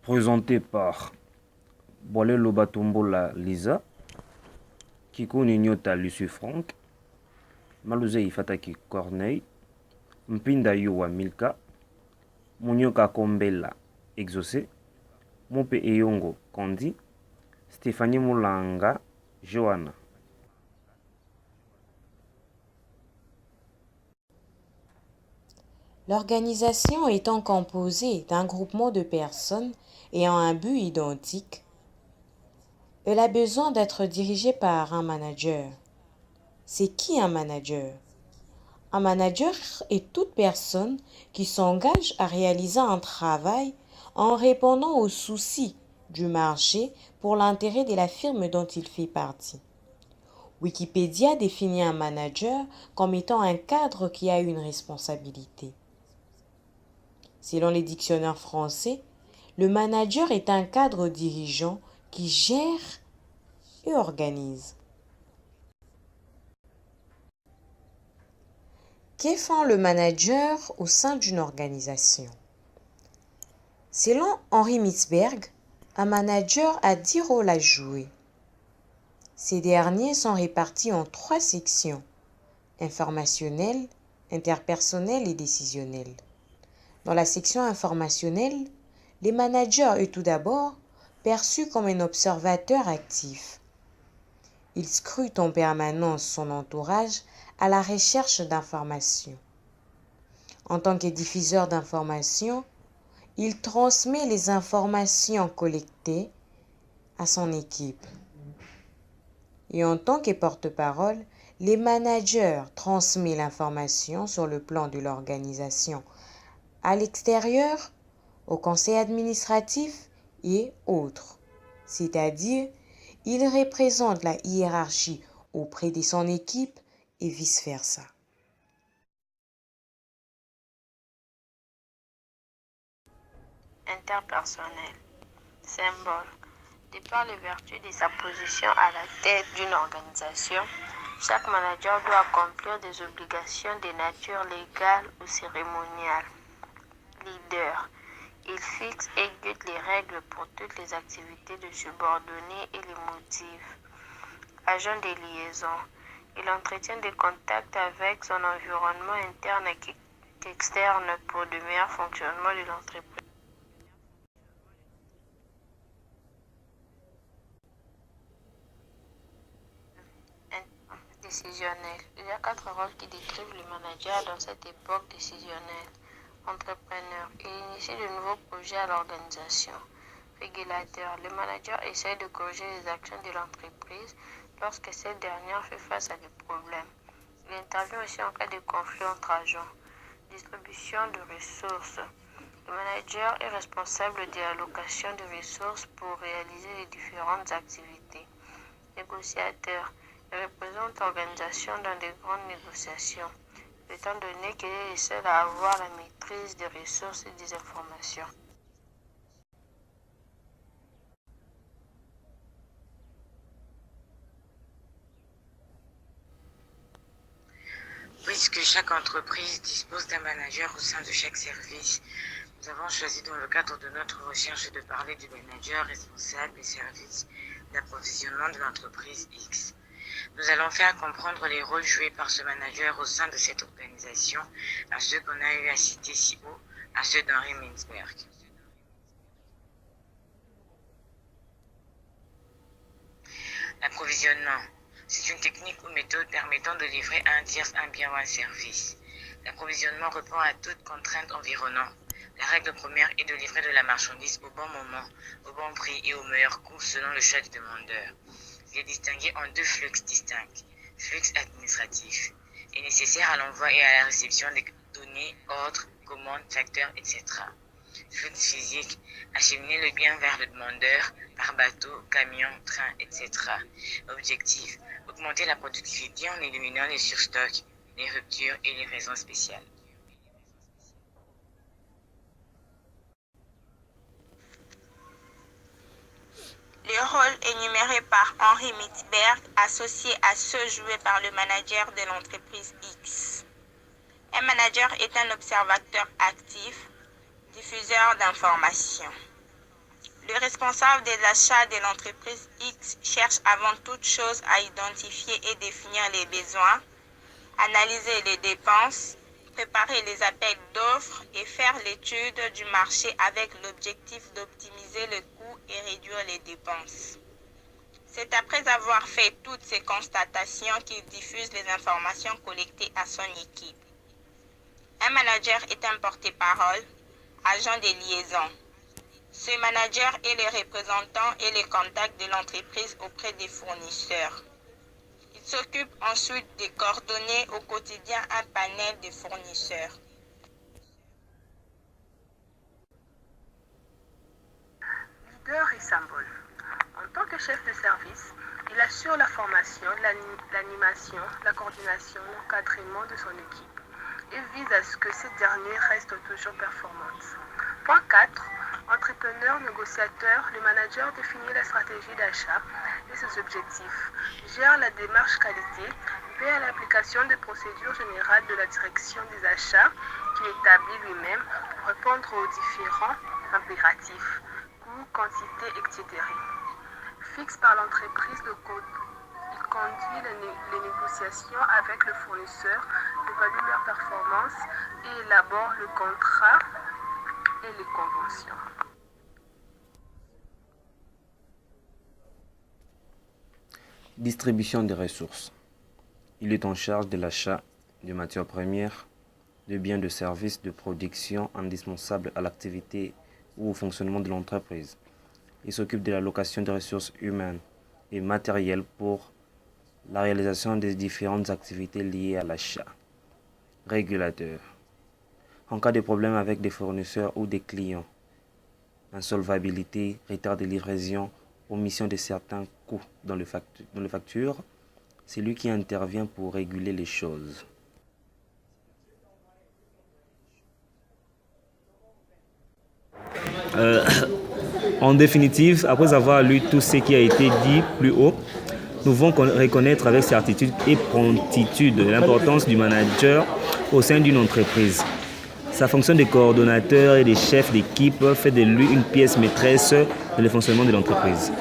Présenté par Boalelo Batombola Lisa, Kiko Ninyota Lucie Franck, Maluzei Fataki Corneille, Mpinda Yowa Milka, Munyoka Kombela Exaucé, Mope Eyongo Kondi, Stéphanie Moulanga Johanna. L'organisation étant composée d'un groupement de personnes ayant un but identique, elle a besoin d'être dirigée par un manager. C'est qui un manager? Un manager est toute personne qui s'engage à réaliser un travail en répondant aux soucis du marché pour l'intérêt de la firme dont il fait partie. Wikipédia définit un manager comme étant un cadre qui a une responsabilité. Selon les dictionnaires français, le manager est un cadre dirigeant qui gère et organise. Que fait le manager au sein d'une organisation? Selon Henri Mitzberg, un manager a 10 rôles à jouer. Ces derniers sont répartis en 3 sections: informationnelle, interpersonnelle et décisionnelle. Dans la section informationnelle, le manager est tout d'abord perçu comme un observateur actif. Il scrute en permanence son entourage à la recherche d'informations. En tant que diffuseur d'informations, il transmet les informations collectées à son équipe. Et en tant que porte-parole, les managers transmettent l'information sur le plan de l'organisation à l'extérieur, au conseil administratif et autres. C'est-à-dire, il représente la hiérarchie auprès de son équipe et vice-versa. Interpersonnel. Symbole. De par les vertus de sa position à la tête d'une organisation, chaque manager doit accomplir des obligations de nature légale ou cérémoniale. Leader. Il fixe et guide les règles pour toutes les activités de subordonnés et les motive. Agent de liaison. Il entretient des contacts avec son environnement interne et externe pour le meilleur fonctionnement de l'entreprise. Décisionnel. Il y a 4 rôles qui décrivent le manager dans cette époque décisionnelle. Entrepreneur. Il initie de nouveaux projets à l'organisation. Régulateur. Le manager essaie de corriger les actions de l'entreprise lorsque cette dernière fait face à des problèmes. Il intervient aussi en cas de conflit entre agents. Distribution de ressources. Le manager est responsable de l'allocation de ressources pour réaliser les différentes activités. Négociateur. Il représente l'organisation dans de grandes négociations, étant donné qu'il est le seul à avoir la maîtrise des ressources et des informations. Puisque chaque entreprise dispose d'un manager au sein de chaque service, nous avons choisi dans le cadre de notre recherche de parler du manager responsable des services d'approvisionnement de l'entreprise X. Nous allons faire comprendre les rôles joués par ce manager au sein de cette organisation, à ceux qu'on a eu à citer si haut, à ceux d'Henri Mitzberg. L'approvisionnement. C'est une technique ou méthode permettant de livrer à un tiers un bien ou un service. L'approvisionnement répond à toute contrainte environnante. La règle première est de livrer de la marchandise au bon moment, au bon prix et au meilleur coût selon le choix du demandeur. Il est distingué en 2 flux distincts. Flux administratif est nécessaire à l'envoi et à la réception des données, ordres, commandes, facteurs, etc. Flux physique, acheminer le bien vers le demandeur par bateau, camion, train, etc. Objectif, augmenter la productivité en éliminant les surstocks, les ruptures et les raisons spéciales. Les rôles énumérés par Henri Mitzberg associés à ceux joués par le manager de l'entreprise X. Un manager est un observateur actif, diffuseur d'informations. Le responsable des achats de l'entreprise X cherche avant toute chose à identifier et définir les besoins, analyser les dépenses, préparer les appels d'offres et faire l'étude du marché avec l'objectif d'optimiser le coût et réduire les dépenses. C'est après avoir fait toutes ces constatations qu'il diffuse les informations collectées à son équipe. Un manager est un porte-parole, agent de liaison. Ce manager est le représentant et le contact de l'entreprise auprès des fournisseurs. Il s'occupe ensuite de coordonner au quotidien un panel de fournisseurs. Leader et symbole. En tant que chef de service, il assure la formation, l'animation, la coordination, l'encadrement de son équipe et vise à ce que cette dernière reste toujours performante. Point 4. Entrepreneur, négociateur, le manager définit la stratégie d'achat et ses objectifs, gère la démarche qualité, veille à l'application des procédures générales de la direction des achats qu'il établit lui-même pour répondre aux différents impératifs, coûts, quantité, etc. Fixe par l'entreprise le code. Il conduit les négociations avec le fournisseur, évalue leur performance et élabore le contrat et les conventions. Distribution des ressources. Il est en charge de l'achat de matières premières, de biens de services de production indispensables à l'activité ou au fonctionnement de l'entreprise. Il s'occupe de l'allocation des ressources humaines et matérielles pour la réalisation des différentes activités liées à l'achat. Régulateur. En cas de problème avec des fournisseurs ou des clients, insolvabilité, retard de livraison, omission de certains coûts dans les factures, c'est lui qui intervient pour réguler les choses. En définitive, après avoir lu tout ce qui a été dit plus haut, nous devons reconnaître avec certitude et promptitude l'importance du manager au sein d'une entreprise. Sa fonction de coordonnateur et de chef d'équipe fait de lui une pièce maîtresse dans le fonctionnement de l'entreprise.